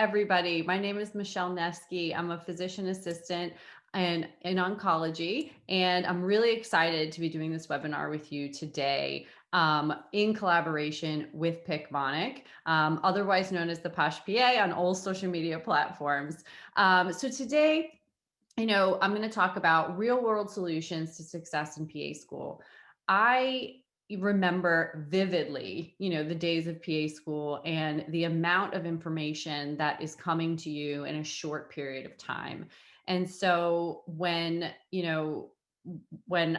everybody. My name is Michele Neskey. I'm a physician assistant and in oncology, and I'm really excited to be doing this webinar with you today in collaboration with Picmonic, otherwise known as the Posh PA on all social media platforms. So today, I'm going to talk about real world solutions to success in PA school. I remember vividly, the days of PA school and the amount of information that is coming to you in a short period of time. And so when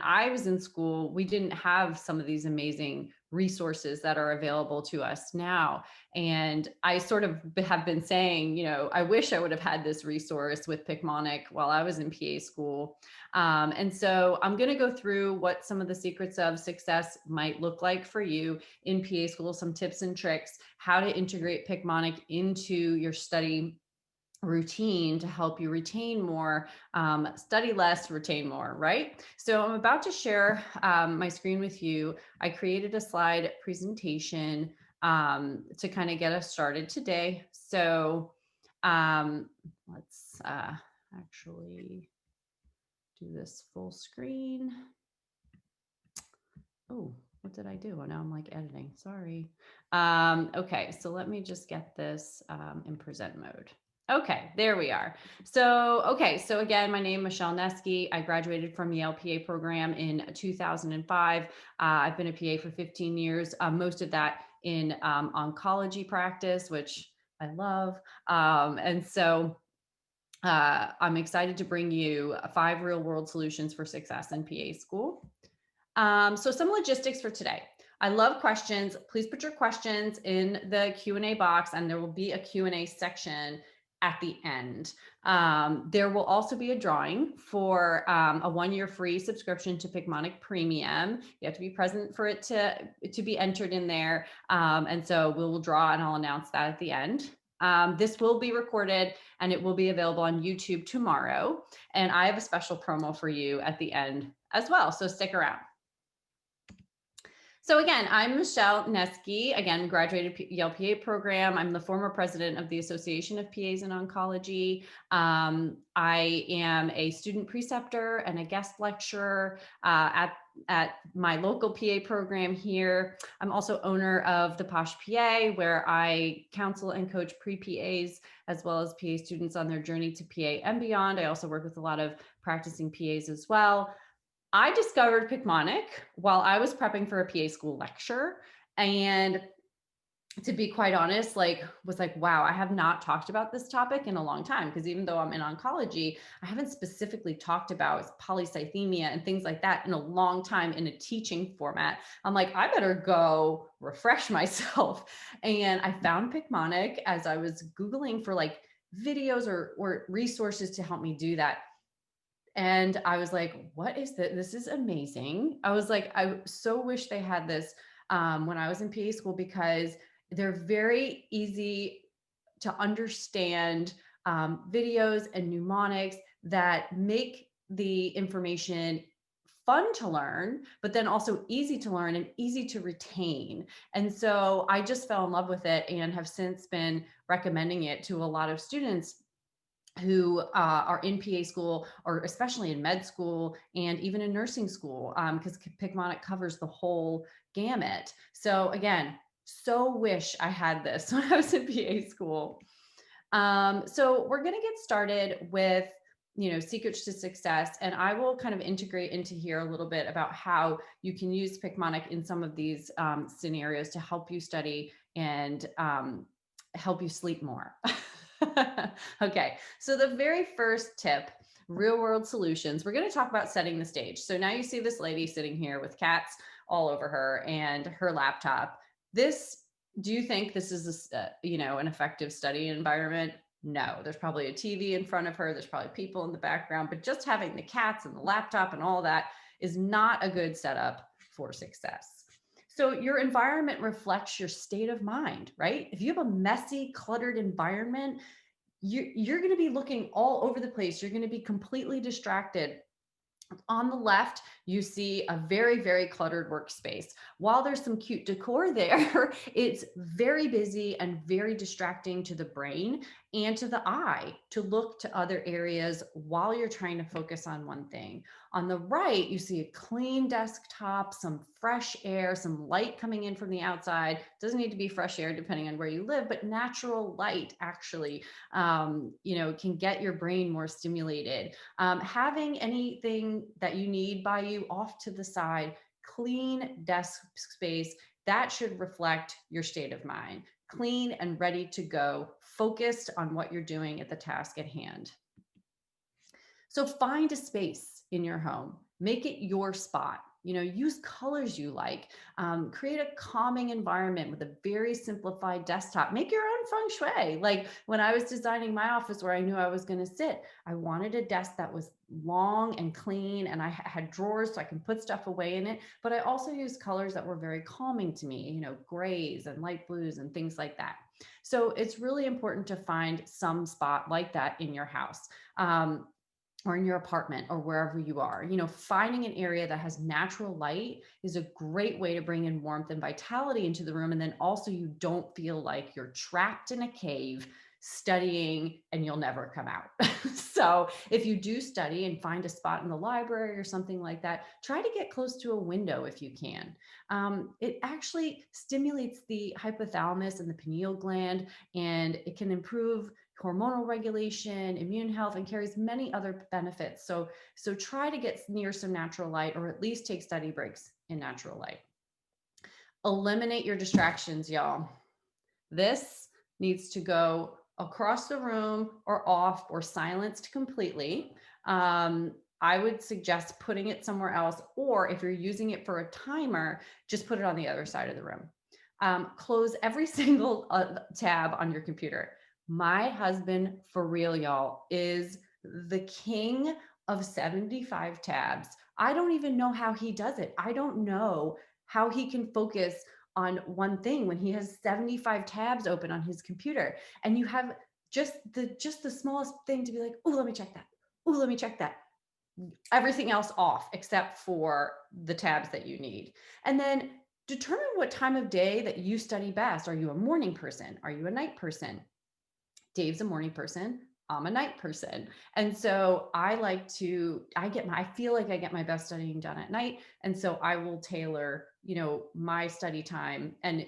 I was in school, we didn't have some of these amazing resources that are available to us now. And I sort of have been saying, I wish I would have had this resource with Picmonic while I was in PA school. And so I'm going to go through what some of the secrets of success might look like for you in PA school, some tips and tricks, how to integrate Picmonic into your study routine to help you retain more, study less, retain more, right? So I'm about to share my screen with you. I created a slide presentation to kind of get us started today. So let's actually do this full screen. Oh, what did I do? Oh, now I'm like editing, sorry. Okay, so let me just get this in present mode. Okay, there we are. So again, my name is Michele Neskey. I graduated from the LPA program in 2005. I've been a PA for 15 years, most of that in oncology practice, which I love. And so I'm excited to bring you 5 real world solutions for success in PA school. So some logistics for today. I love questions. Please put your questions in the Q&A box, and there will be a Q&A section at the end. There will also be a drawing for a 1-year free subscription to Picmonic Premium. You have to be present for it to be entered in there. And so we will draw, and I'll announce that at the end. This will be recorded and it will be available on YouTube tomorrow. And I have a special promo for you at the end as well. So stick around. So again, I'm Michele Neskey, again, graduated Yale PA program. I'm the former president of the Association of PAs in Oncology. I am a student preceptor and a guest lecturer at my local PA program here. I'm also owner of the Posh PA, where I counsel and coach pre-PAs as well as PA students on their journey to PA and beyond. I also work with a lot of practicing PAs as well. I discovered Picmonic while I was prepping for a PA school lecture. And to be quite honest, was like, wow, I have not talked about this topic in a long time, because even though I'm in oncology, I haven't specifically talked about polycythemia and things like that in a long time in a teaching format. I'm like, I better go refresh myself. And I found Picmonic as I was Googling for videos or resources to help me do that. And I was like, what is this? This is amazing. I was like, I so wish they had this when I was in PA school, because they're very easy to understand videos and mnemonics that make the information fun to learn, but then also easy to learn and easy to retain. And so I just fell in love with it and have since been recommending it to a lot of students who are in PA school, or especially in med school and even in nursing school, because Picmonic covers the whole gamut. So again, so wish I had this when I was in PA school. So we're going to get started with, secrets to success, and I will kind of integrate into here a little bit about how you can use Picmonic in some of these scenarios to help you study and help you sleep more. Okay, so the very first tip, real world solutions, we're going to talk about setting the stage. So now you see this lady sitting here with cats all over her and her laptop. Do you think this is an effective study environment? No, there's probably a TV in front of her. There's probably people in the background, but just having the cats and the laptop and all that is not a good setup for success. So your environment reflects your state of mind, right? If you have a messy, cluttered environment, you're going to be looking all over the place. You're going to be completely distracted. On the left, you see a very, very cluttered workspace. While there's some cute decor there, it's very busy and very distracting to the brain. and to the eye to look to other areas while you're trying to focus on one thing. On the right, you see a clean desktop, some fresh air, some light coming in from the outside. Doesn't need to be fresh air depending on where you live, but natural light actually, can get your brain more stimulated. Having anything that you need by you off to the side, clean desk space, that should reflect your state of mind. Clean and ready to go, focused on what you're doing at the task at hand. So find a space in your home, make it your spot. Use colors you like, create a calming environment with a very simplified desktop, make your own feng shui. Like when I was designing my office where I knew I was going to sit, I wanted a desk that was long and clean, and I had drawers so I can put stuff away in it. But I also used colors that were very calming to me, grays and light blues and things like that. So it's really important to find some spot like that in your house. Or in your apartment or wherever you are. Finding an area that has natural light is a great way to bring in warmth and vitality into the room. And then also you don't feel like you're trapped in a cave studying and you'll never come out. So if you do study and find a spot in the library or something like that, try to get close to a window if you can. It actually stimulates the hypothalamus and the pineal gland, and it can improve hormonal regulation, immune health, and carries many other benefits. So try to get near some natural light, or at least take study breaks in natural light. Eliminate your distractions, y'all. This needs to go across the room or off or silenced completely. I would suggest putting it somewhere else, or if you're using it for a timer, just put it on the other side of the room. Close every single tab on your computer. My husband, for real, y'all, is the king of 75 tabs. I don't even know how he does it. I don't know how he can focus on one thing when he has 75 tabs open on his computer. And you have just the smallest thing to be like, oh, let me check that. Oh, let me check that. Everything else off except for the tabs that you need. And then determine what time of day that you study best. Are you a morning person? Are you a night person? Dave's a morning person. I'm a night person. And so I feel like I get my best studying done at night. And so I will tailor, my study time, and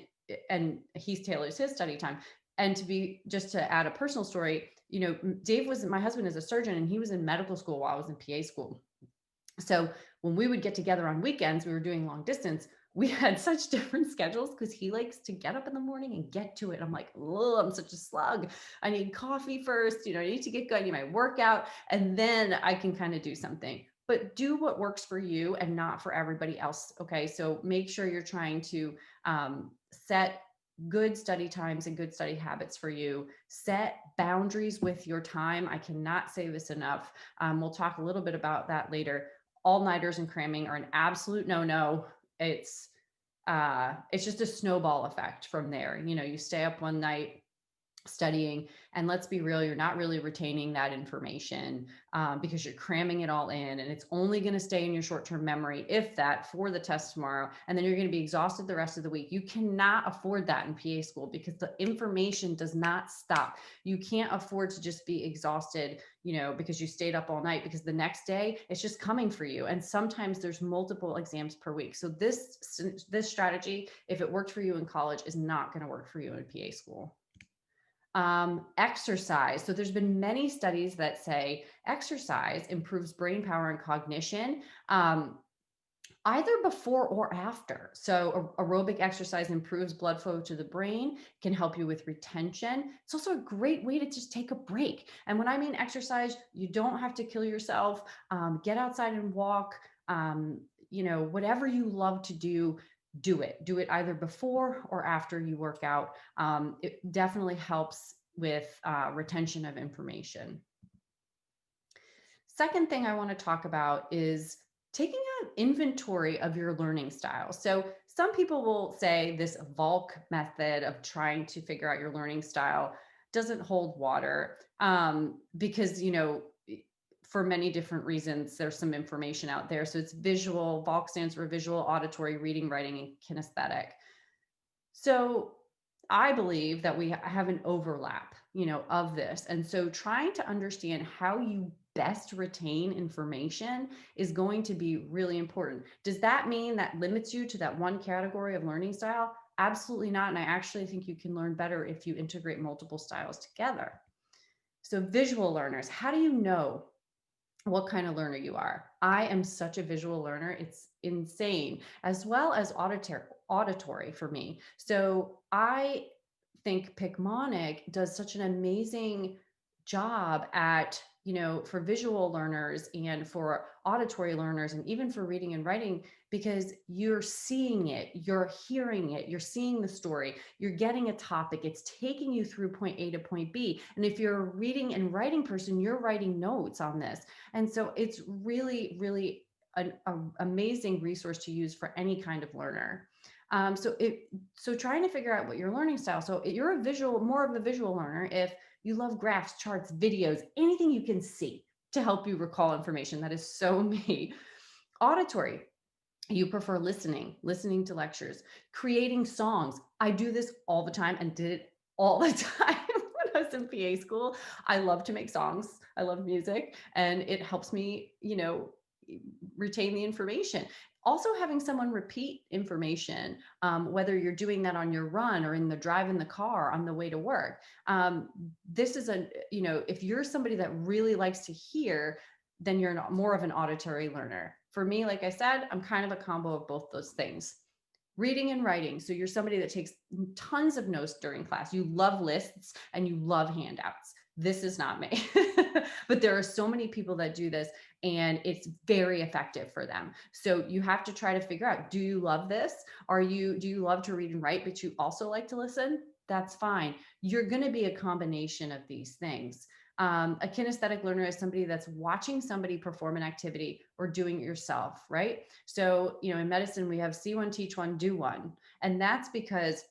he tailors his study time. And just to add a personal story, my husband is a surgeon, and he was in medical school while I was in PA school. So when we would get together on weekends, we were doing long distance. We had such different schedules because he likes to get up in the morning and get to it. I'm like, oh, I'm such a slug. I need coffee first. I need to get going, I need my workout, and then I can kind of do something. But do what works for you and not for everybody else. Okay. So make sure you're trying to set good study times and good study habits for you. Set boundaries with your time. I cannot say this enough. We'll talk a little bit about that later. All-nighters and cramming are an absolute no-no. It's just a snowball effect from there. You stay up one night studying, and let's be real, you're not really retaining that information because you're cramming it all in, and it's only going to stay in your short-term memory, if that, for the test tomorrow. And then you're going to be exhausted the rest of the week. You cannot afford that in PA school because the information does not stop. You can't afford to just be exhausted, because you stayed up all night, because the next day it's just coming for you. And sometimes there's multiple exams per week. So this strategy, if it worked for you in college, is not going to work for you in PA school. Exercise. So there's been many studies that say exercise improves brain power and cognition, either before or after. So aerobic exercise improves blood flow to the brain, can help you with retention. It's also a great way to just take a break. And when I mean exercise, you don't have to kill yourself. Get outside and walk. Whatever you love to do, do it either before or after you work out. It definitely helps with retention of information. Second thing I want to talk about is taking an inventory of your learning style. So some people will say this VALK method of trying to figure out your learning style doesn't hold water because, for many different reasons, there's some information out there. So it's visual. VALK stands for visual, auditory, reading, writing, and kinesthetic. So I believe that we have an overlap of this. And so trying to understand how you best retain information is going to be really important. Does that mean that limits you to that one category of learning style? Absolutely not. And I actually think you can learn better if you integrate multiple styles together. So visual learners, how do you know what kind of learner you are? I am such a visual learner. It's insane, as well as auditory for me. So I think Picmonic does such an amazing job at, for visual learners and for auditory learners and even for reading and writing, because you're seeing it, you're hearing it, you're seeing the story, you're getting a topic, it's taking you through point A to point B. And if you're a reading and writing person, you're writing notes on this. And so it's really, really an amazing resource to use for any kind of learner. So trying to figure out what your learning style. So you're more of a visual learner if you love graphs, charts, videos, anything you can see to help you recall information. That is so me. Auditory, you prefer listening to lectures, creating songs. I do this all the time and did it all the time when I was in PA school. I love to make songs. I love music, and it helps me, retain the information. Also, having someone repeat information, whether you're doing that on your run or in the drive in the car on the way to work. This is if you're somebody that really likes to hear, then you're not more of an auditory learner. For me, like I said, I'm kind of a combo of both those things. Reading and writing. So you're somebody that takes tons of notes during class. You love lists and you love handouts. This is not me. But there are so many people that do this, and it's very effective for them. So you have to try to figure out, do you love this? Do you love to read and write, but you also like to listen? That's fine. You're going to be a combination of these things. A kinesthetic learner is somebody that's watching somebody perform an activity or doing it yourself, right? So, in medicine, we have see one, teach one, do one. And that's because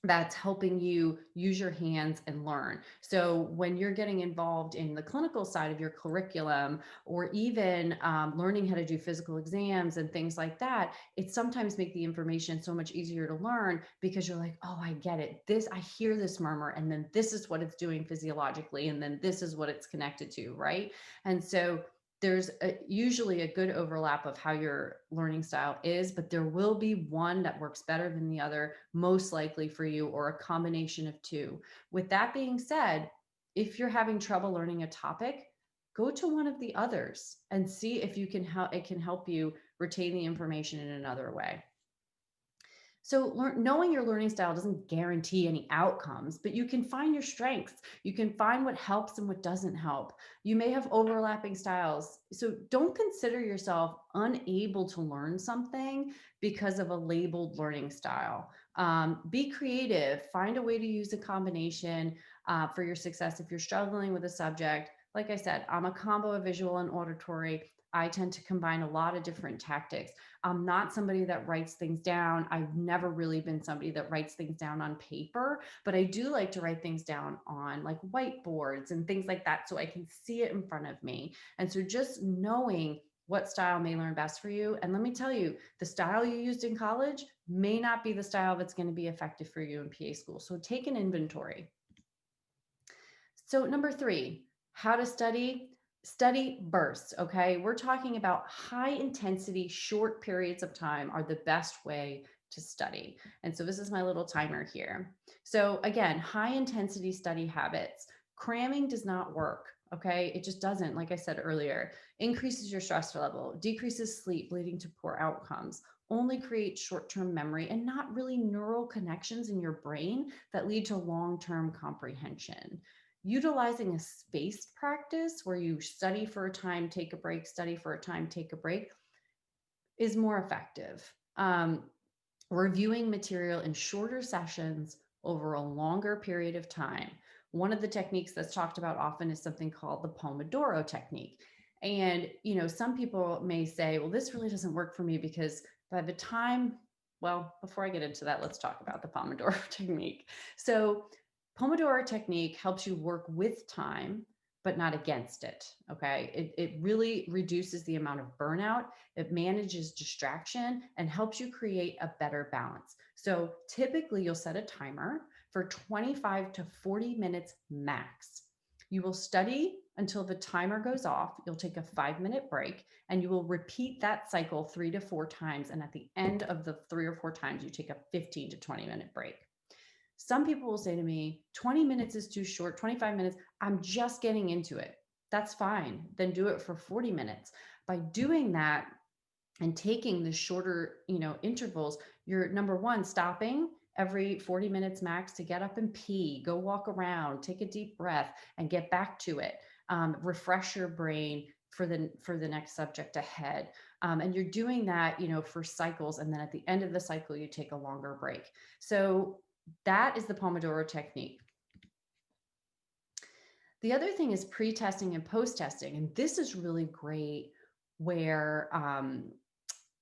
that's helping you use your hands and learn. So when you're getting involved in the clinical side of your curriculum, or even learning how to do physical exams and things like that, it sometimes makes the information so much easier to learn, because you're like, oh, I get it. I hear this murmur, and then this is what it's doing physiologically, and then this is what it's connected to, right? And so there's usually a good overlap of how your learning style is, but there will be one that works better than the other, most likely for you, or a combination of two. With that being said, if you're having trouble learning a topic, go to one of the others and see if it can help you retain the information in another way. So knowing your learning style doesn't guarantee any outcomes, but you can find your strengths. You can find what helps and what doesn't help. You may have overlapping styles. So don't consider yourself unable to learn something because of a labeled learning style. Be creative. Find a way to use a combination for your success. If you're struggling with a subject, like I said, I'm a combo of visual and auditory. I tend to combine a lot of different tactics. I'm not somebody that writes things down. I've never really been somebody that writes things down on paper, but I do like to write things down on like whiteboards and things like that, so I can see it in front of me. And so just knowing what style may learn best for you. And let me tell you, the style you used in college may not be the style that's going to be effective for you in PA school. So take an inventory. So number 3, how to study. Study bursts, okay? We're talking about high intensity, short periods of time are the best way to study. And so this is my little timer here. So again, high intensity study habits. Cramming does not work, okay? It just doesn't, like I said earlier. Increases your stress level, decreases sleep, leading to poor outcomes, only creates short-term memory and not really neural connections in your brain that lead to long-term comprehension. Utilizing a spaced practice where you study for a time, take a break, study for a time, take a break, is more effective. Reviewing material in shorter sessions over a longer period of time. One of the techniques that's talked about often is something called the Pomodoro Technique. And, some people may say, well, this really doesn't work for me because by the time, well, before I get into that, let's talk about the Pomodoro Technique. So Pomodoro Technique helps you work with time, but not against it. Okay. It really reduces the amount of burnout. It manages distraction and helps you create a better balance. So typically you'll set a timer for 25 to 40 minutes max. You will study until the timer goes off. You'll take a 5-minute break and you will repeat that cycle 3 to 4 times. And at the end of the 3 or 4 times, you take a 15 to 20-minute break. Some people will say to me, 20 minutes is too short, 25 minutes, I'm just getting into it. That's fine. Then do it for 40 minutes. By doing that and taking the shorter, intervals, you're number one, stopping every 40 minutes max to get up and pee, go walk around, take a deep breath and get back to it. Refresh your brain for the next subject ahead. And you're doing that, for cycles. And then at the end of the cycle, you take a longer break. So that is the Pomodoro technique. The other thing is pre-testing and post-testing. And this is really great where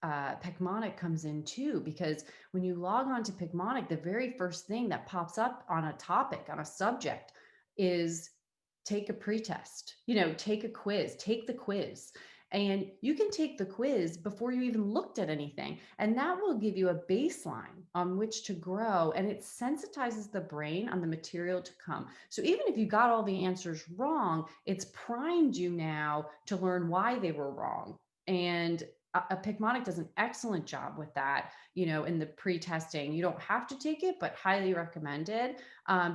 Picmonic comes in too, because when you log on to Picmonic, the very first thing that pops up on a topic, on a subject, is take a pretest, take a quiz, take the quiz. And you can take the quiz before you even looked at anything. And that will give you a baseline on which to grow. And it sensitizes the brain on the material to come. So even if you got all the answers wrong, it's primed you now to learn why they were wrong. And a Picmonic does an excellent job with that, in the pre-testing. You don't have to take it, but highly recommended,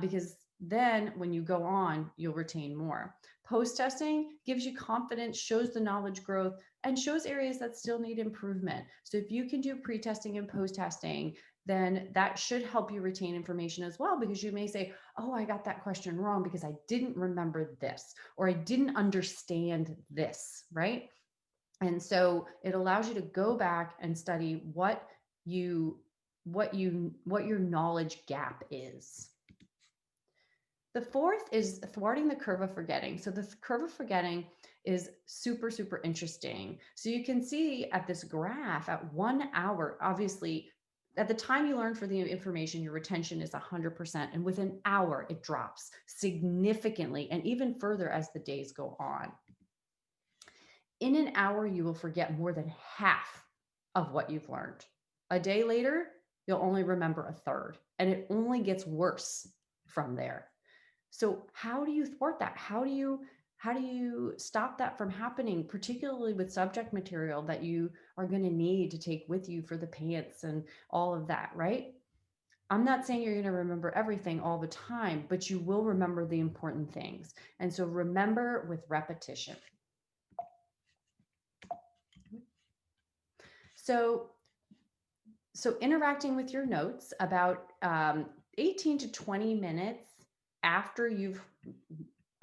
because then when you go on, you'll retain more. Post-testing gives you confidence, shows the knowledge growth, and shows areas that still need improvement. So if you can do pre-testing and post-testing, then that should help you retain information as well, because you may say, oh, I got that question wrong because I didn't remember this, or I didn't understand this, right? And so it allows you to go back and study what your knowledge gap is. The fourth is thwarting the curve of forgetting. So the curve of forgetting is super, super interesting. So you can see at this graph at 1 hour, obviously, at the time you learn for the information, your retention is 100%. And within an hour, it drops significantly and even further as the days go on. In an hour, you will forget more than half of what you've learned. A day later, you'll only remember a third, and it only gets worse from there. So how do you thwart that? How do you stop that from happening, particularly with subject material that you are going to need to take with you for the PANCE and all of that, right? I'm not saying you're going to remember everything all the time, but you will remember the important things. And so remember with repetition. So interacting with your notes about 18 to 20 minutes after you've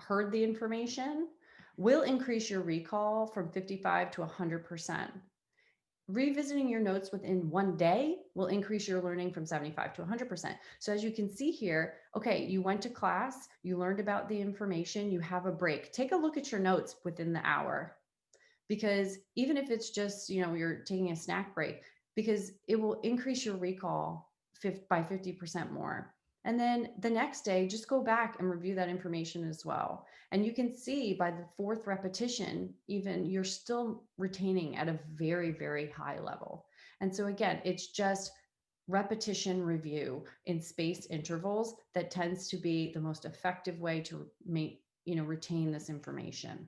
heard the information will increase your recall from 55 to 100%. Revisiting your notes within 1 day will increase your learning from 75 to 100%. So as you can see here, okay, you went to class, you learned about the information, you have a break. Take a look at your notes within the hour, because even if it's just, you're taking a snack break, because it will increase your recall by 50% more. And then the next day, just go back and review that information as well. And you can see by the fourth repetition, even you're still retaining at a very, very high level. And so again, it's just repetition review in spaced intervals that tends to be the most effective way to retain this information.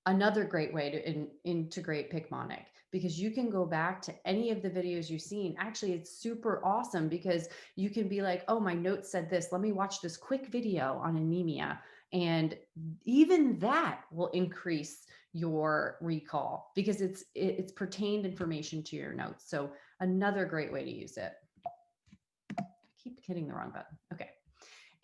Another great way to integrate Picmonic, because you can go back to any of the videos you've seen. Actually, it's super awesome because you can be like, oh, my notes said this. Let me watch this quick video on anemia. And even that will increase your recall because it's pertained information to your notes. So another great way to use it. I keep hitting the wrong button. Okay.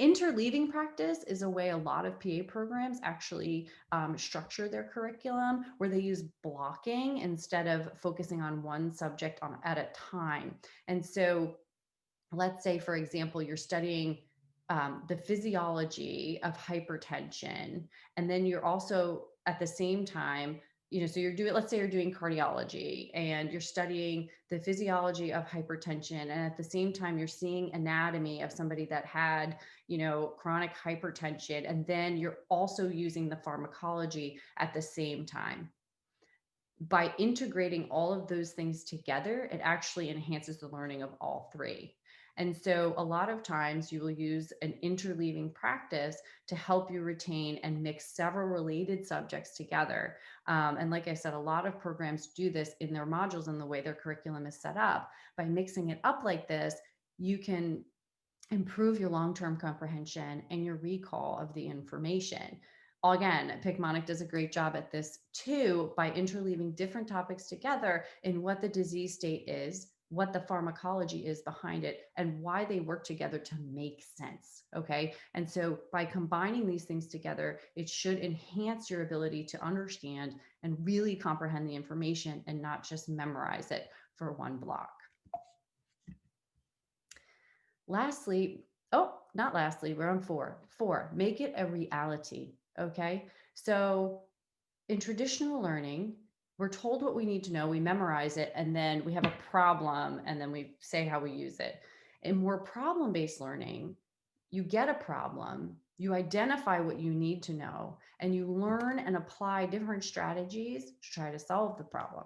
Interleaving practice is a way a lot of PA programs actually structure their curriculum, where they use blocking instead of focusing on one subject at a time. And so let's say, for example, you're studying the physiology of hypertension, and then you're also at the same time, so let's say you're doing cardiology and you're studying the physiology of hypertension. And at the same time, you're seeing anatomy of somebody that had, chronic hypertension. And then you're also using the pharmacology at the same time. By integrating all of those things together, it actually enhances the learning of all three. And so a lot of times you will use an interleaving practice to help you retain and mix several related subjects together. And like I said, a lot of programs do this in their modules and the way their curriculum is set up. By mixing it up like this, you can improve your long-term comprehension and your recall of the information. Again, Picmonic does a great job at this too by interleaving different topics together in what the disease state is, what the pharmacology is behind it, and why they work together to make sense. Okay. And so by combining these things together, it should enhance your ability to understand and really comprehend the information and not just memorize it for one block. Lastly, not lastly, we're on four, make it a reality. Okay. So in traditional learning, we're told what we need to know, we memorize it, and then we have a problem, and then we say how we use it. In more problem-based learning, you get a problem, you identify what you need to know, and you learn and apply different strategies to try to solve the problem.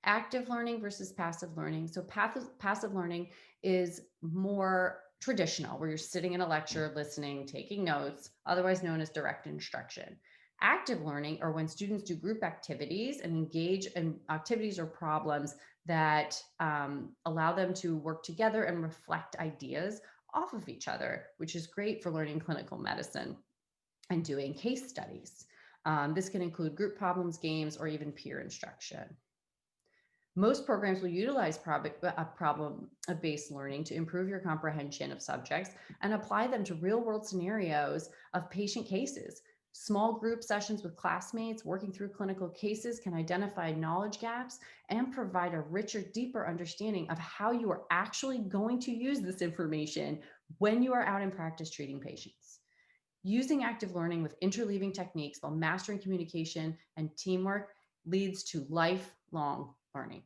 Active learning versus passive learning. So passive learning is more traditional, where you're sitting in a lecture, listening, taking notes, otherwise known as direct instruction. Active learning are when students do group activities and engage in activities or problems that allow them to work together and reflect ideas off of each other, which is great for learning clinical medicine and doing case studies. This can include group problems, games, or even peer instruction. Most programs will utilize problem-based learning to improve your comprehension of subjects and apply them to real-world scenarios of patient cases. Small group sessions with classmates working through clinical cases can identify knowledge gaps and provide a richer, deeper understanding of how you are actually going to use this information when you are out in practice treating patients. Using active learning with interleaving techniques while mastering communication and teamwork leads to lifelong learning.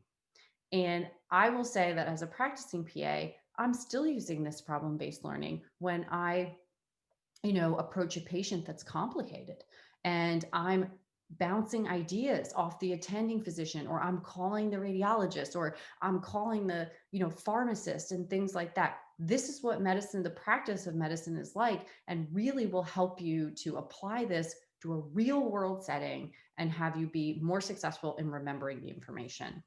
And I will say that as a practicing PA, I'm still using this problem-based learning when I, approach a patient that's complicated and I'm bouncing ideas off the attending physician, or I'm calling the radiologist, or I'm calling the, pharmacist and things like that. This is what medicine, the practice of medicine is like, and really will help you to apply this to a real world setting and have you be more successful in remembering the information.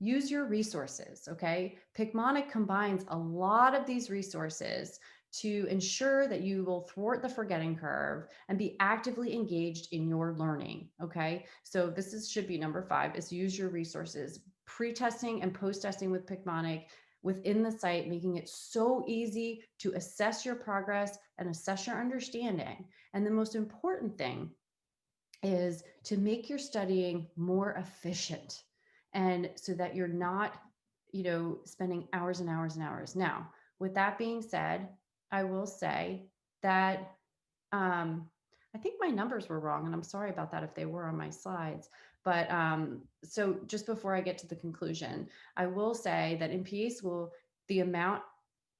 Use your resources, okay? Picmonic combines a lot of these resources to ensure that you will thwart the forgetting curve and be actively engaged in your learning, okay? So should be number 5, is use your resources. Pre-testing and post-testing with Picmonic within the site, making it so easy to assess your progress and assess your understanding. And the most important thing is to make your studying more efficient, and so that you're not, spending hours and hours and hours. Now, with that being said, I will say that I think my numbers were wrong, and I'm sorry about that if they were on my slides. But so just before I get to the conclusion, I will say that in PA school, the amount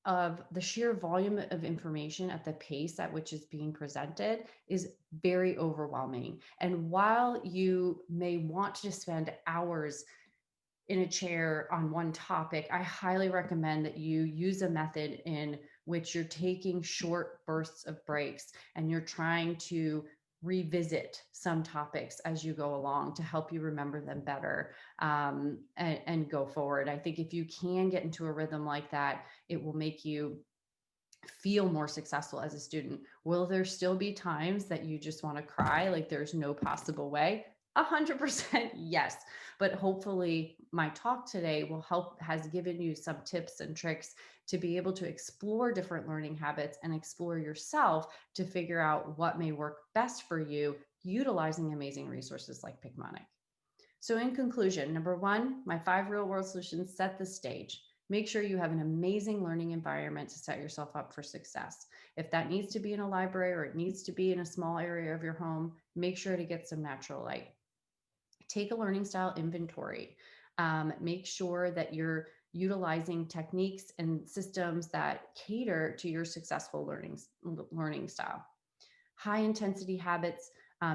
of the sheer volume of information at the pace at which is being presented is very overwhelming. And while you may want to spend hours in a chair on one topic, I highly recommend that you use a method in which you're taking short bursts of breaks and you're trying to revisit some topics as you go along to help you remember them better, and go forward. I think if you can get into a rhythm like that, it will make you feel more successful as a student. Will there still be times that you just want to cry, like there's no possible way? 100% yes. But hopefully my talk today has given you some tips and tricks to be able to explore different learning habits and explore yourself to figure out what may work best for you utilizing amazing resources like Picmonic. So in conclusion, number 1, my 5 real world solutions set the stage. Make sure you have an amazing learning environment to set yourself up for success. If that needs to be in a library or it needs to be in a small area of your home, make sure to get some natural light. Take a learning style inventory. Make sure that you're utilizing techniques and systems that cater to your successful learning style. High intensity habits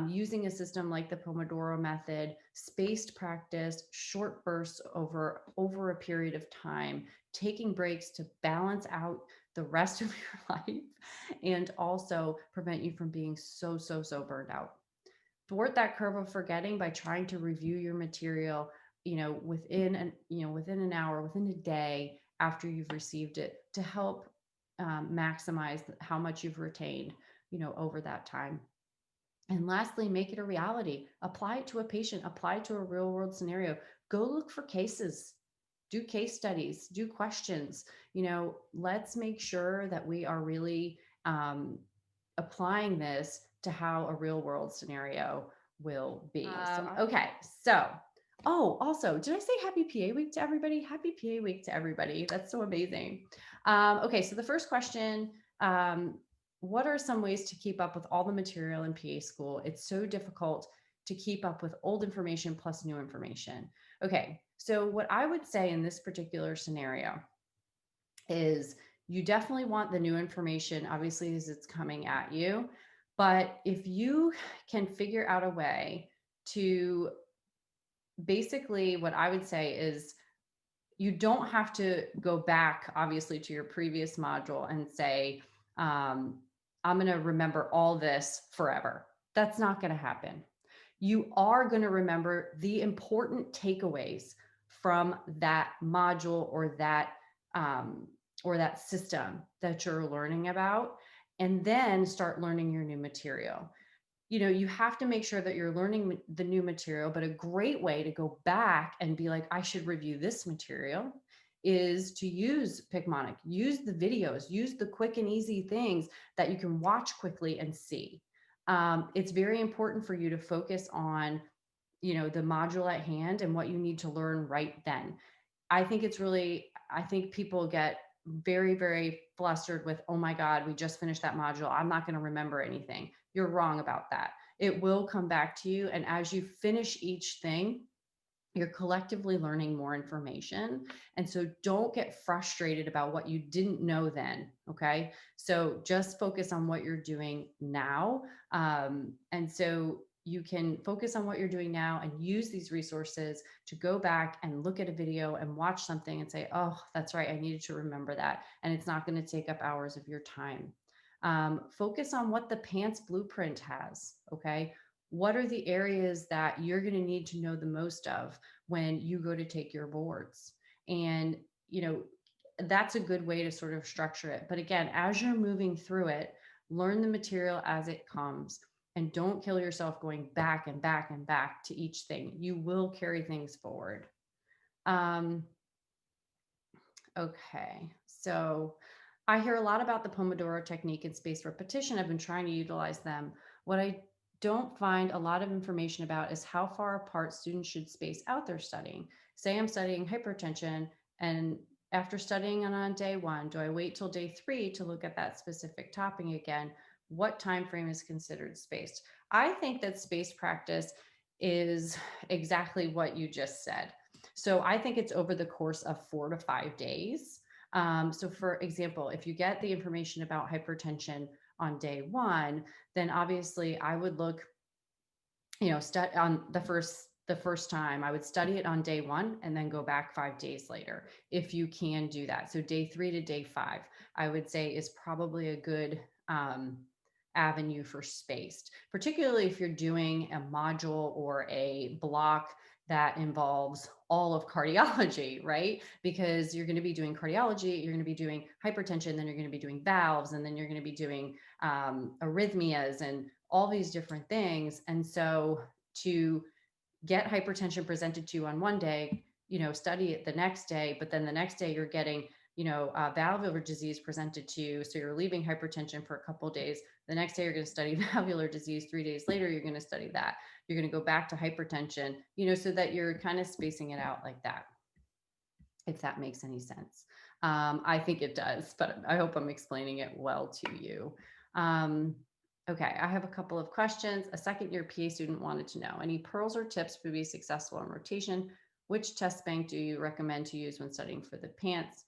using a system like the Pomodoro method, spaced practice, short bursts over a period of time, taking breaks to balance out the rest of your life, and also prevent you from being so burned out. Thwart that curve of forgetting by trying to review your material, within an hour, within a day after you've received it, to help maximize how much you've retained, over that time. And lastly, make it a reality. Apply it to a patient, apply it to a real world scenario. Go look for cases, do case studies, do questions. Let's make sure that we are really applying this to how a real world scenario will be. Also, did I say happy PA week to everybody? Happy PA week to everybody. That's so amazing. Okay, so the first question, what are some ways to keep up with all the material in PA school? It's so difficult to keep up with old information plus new information. Okay, so what I would say in this particular scenario is you definitely want the new information, obviously, as it's coming at you. But if you can figure out a way to, basically, what I would say is, you don't have to go back, obviously, to your previous module and say, I'm going to remember all this forever. That's not going to happen. You are going to remember the important takeaways from that module or that system that you're learning about, and then start learning your new material. You have to make sure that you're learning the new material, but a great way to go back and be like, I should review this material, is to use Picmonic, use the videos, use the quick and easy things that you can watch quickly and see. It's very important for you to focus on, the module at hand and what you need to learn right then. I think people get very, very flustered with, oh my God, we just finished that module, I'm not going to remember anything. You're wrong about that. It will come back to you. And as you finish each thing, you're collectively learning more information. And so don't get frustrated about what you didn't know then. Okay. So just focus on what you're doing now. And so you can focus on what you're doing now and use these resources to go back and look at a video and watch something and say, oh, that's right, I needed to remember that. And it's not going to take up hours of your time. Focus on what the PANCE blueprint has. Okay. What are the areas that you're going to need to know the most of when you go to take your boards? And, that's a good way to sort of structure it. But again, as you're moving through it, learn the material as it comes, and don't kill yourself going back and back and back to each thing. You will carry things forward. Okay, so I hear a lot about the Pomodoro technique and spaced repetition. I've been trying to utilize them. What I don't find a lot of information about is how far apart students should space out their studying. Say I'm studying hypertension, and after studying on day 1, do I wait till day 3 to look at that specific topic again? What time frame is considered spaced? I think that spaced practice is exactly what you just said. So I think it's over the course of 4 to 5 days. So for example, if you get the information about hypertension on day 1, then obviously I would look, on the first time, I would study it on day 1 and then go back 5 days later, if you can do that. So day 3 to day 5, I would say, is probably a good avenue for spaced, particularly if you're doing a module or a block that involves all of cardiology, right? Because you're going to be doing cardiology, you're going to be doing hypertension, then you're going to be doing valves, and then you're going to be doing arrhythmias and all these different things. And so to get hypertension presented to you on one day, study it the next day, but then the next day you're getting, valvular disease presented to you. So you're leaving hypertension for a couple of days. The next day you're going to study valvular disease. 3 days later, you're going to study that. You're going to go back to hypertension, so that you're kind of spacing it out like that, if that makes any sense. I think it does, but I hope I'm explaining it well to you. Okay, I have a couple of questions. A second-year PA student wanted to know, any pearls or tips to be successful in rotation? Which test bank do you recommend to use when studying for the PANCE?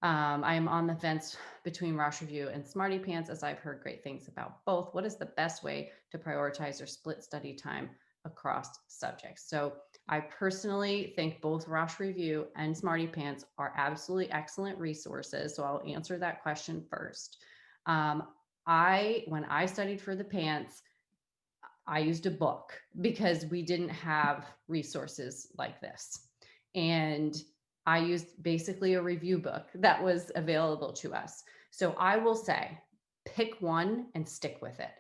I am on the fence between Rush Review and Smarty Pants, as I've heard great things about both. What is the best way to prioritize or split study time across subjects? So I personally think both Rush Review and Smarty Pants are absolutely excellent resources. So I'll answer that question first. When I studied for the Pants, I used a book because we didn't have resources like this. And I used basically a review book that was available to us. So I will say, pick one and stick with it.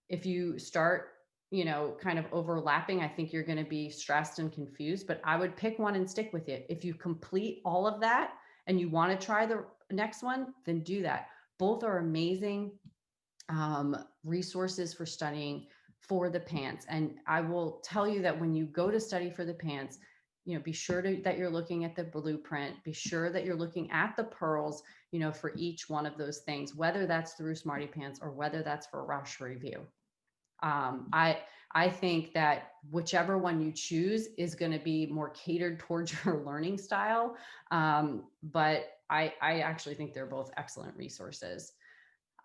If you start, kind of overlapping, I think you're going to be stressed and confused, but I would pick one and stick with it. If you complete all of that and you want to try the next one, then do that. Both are amazing resources for studying for the PANCE. And I will tell you that when you go to study for the PANCE, be sure that you're looking at the blueprint, be sure that you're looking at the pearls, for each one of those things, whether that's through Smarty Pants or whether that's for Rush Review. I think that whichever one you choose is going to be more catered towards your learning style. But I actually think they're both excellent resources.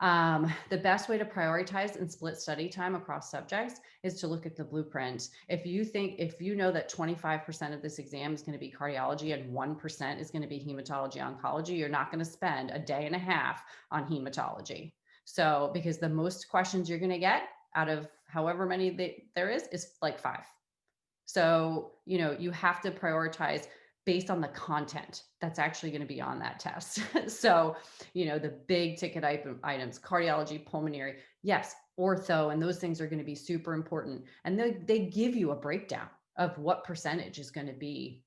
The best way to prioritize and split study time across subjects is to look at the blueprint. If you know that 25% of this exam is going to be cardiology and 1% is going to be hematology oncology, you're not going to spend a day and a half on hematology. So, because the most questions you're going to get out of however many there is like 5. So, you have to prioritize based on the content that's actually going to be on that test. So, the big ticket items, cardiology, pulmonary, yes, ortho, and those things are going to be super important. And they give you a breakdown of what percentage is going to be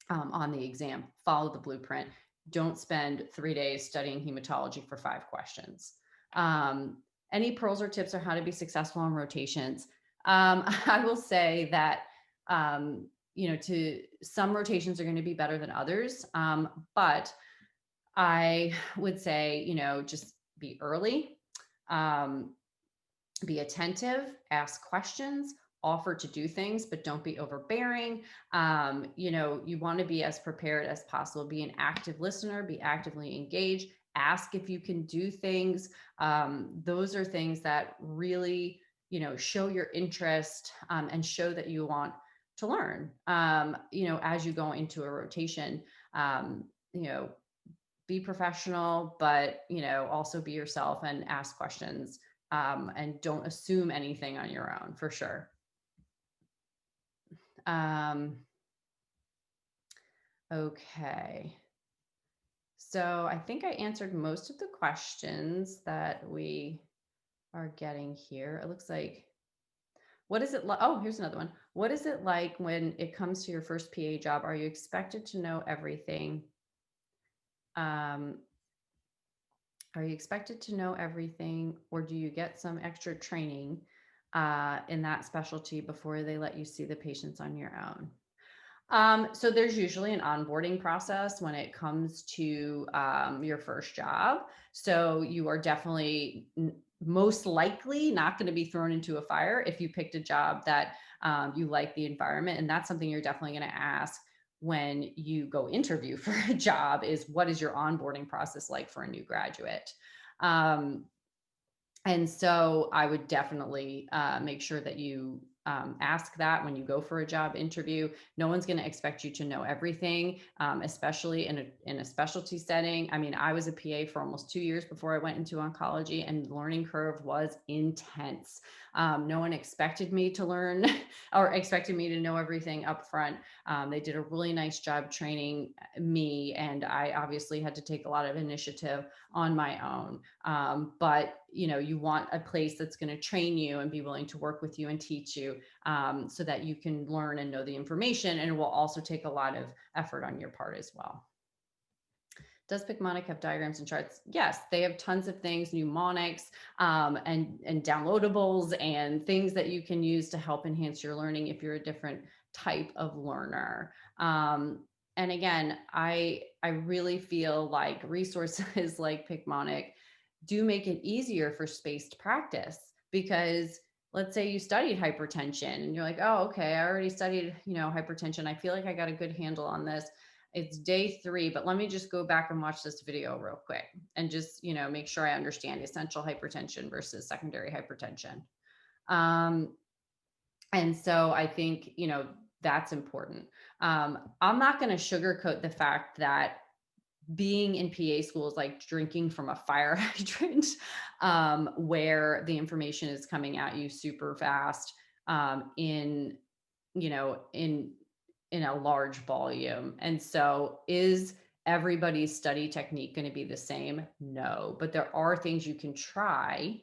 on the exam. Follow the blueprint. Don't spend 3 days studying hematology for 5 questions. Any pearls or tips on how to be successful on rotations? I will say that to some rotations are going to be better than others. But I would say, just be early, be attentive, ask questions, offer to do things, but don't be overbearing. You want to be as prepared as possible, be an active listener, be actively engaged, ask if you can do things. Those are things that really, show your interest and show that you want to learn, as you go into a rotation. Be professional, but, also be yourself and ask questions, and don't assume anything on your own, for sure. Okay. So I think I answered most of the questions that we are getting here. It looks like, what is it like? Oh, here's another one. What is it like when it comes to your first PA job? Are you expected to know everything? Are you expected to know everything, or do you get some extra training in that specialty before they let you see the patients on your own? So there's usually an onboarding process when it comes to your first job. So you are definitely most likely not going to be thrown into a fire if you picked a job that you like the environment. And that's something you're definitely going to ask when you go interview for a job, is what is your onboarding process like for a new graduate? And so I would definitely make sure that you ask that when you go for a job interview. No one's going to expect you to know everything, especially in a specialty setting. I mean, I was a PA for almost 2 years before I went into oncology, and the learning curve was intense. No one expected me to learn or expected me to know everything up front. They did a really nice job training me, and I obviously had to take a lot of initiative on my own. But you want a place that's going to train you and be willing to work with you and teach you, so that you can learn and know the information. And it will also take a lot of effort on your part as well. Does Picmonic have diagrams and charts? Yes, they have tons of things, mnemonics, and downloadables and things that you can use to help enhance your learning if you're a different type of learner. And again, I really feel like resources like Picmonic do make it easier for spaced practice, because let's say you studied hypertension and you're like, oh, okay, I already studied, hypertension. I feel like I got a good handle on this. It's day 3, but let me just go back and watch this video real quick and just, make sure I understand essential hypertension versus secondary hypertension. And so I think, that's important. I'm not going to sugarcoat the fact that being in PA school is like drinking from a fire hydrant, where the information is coming at you super fast, in, in a large volume. And so is everybody's study technique going to be the same? No, but there are things you can try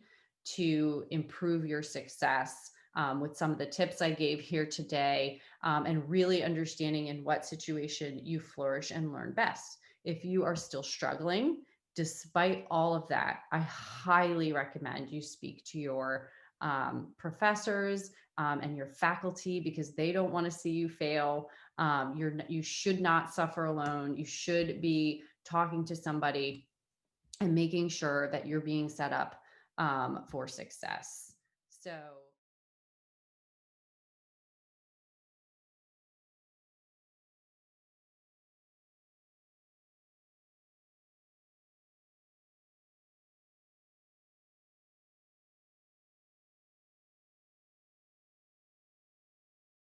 to improve your success, with some of the tips I gave here today, and really understanding in what situation you flourish and learn best. If you are still struggling, despite all of that, I highly recommend you speak to your professors, and your faculty, because they don't want to see you fail. You should not suffer alone. You should be talking to somebody and making sure that you're being set up, for success. So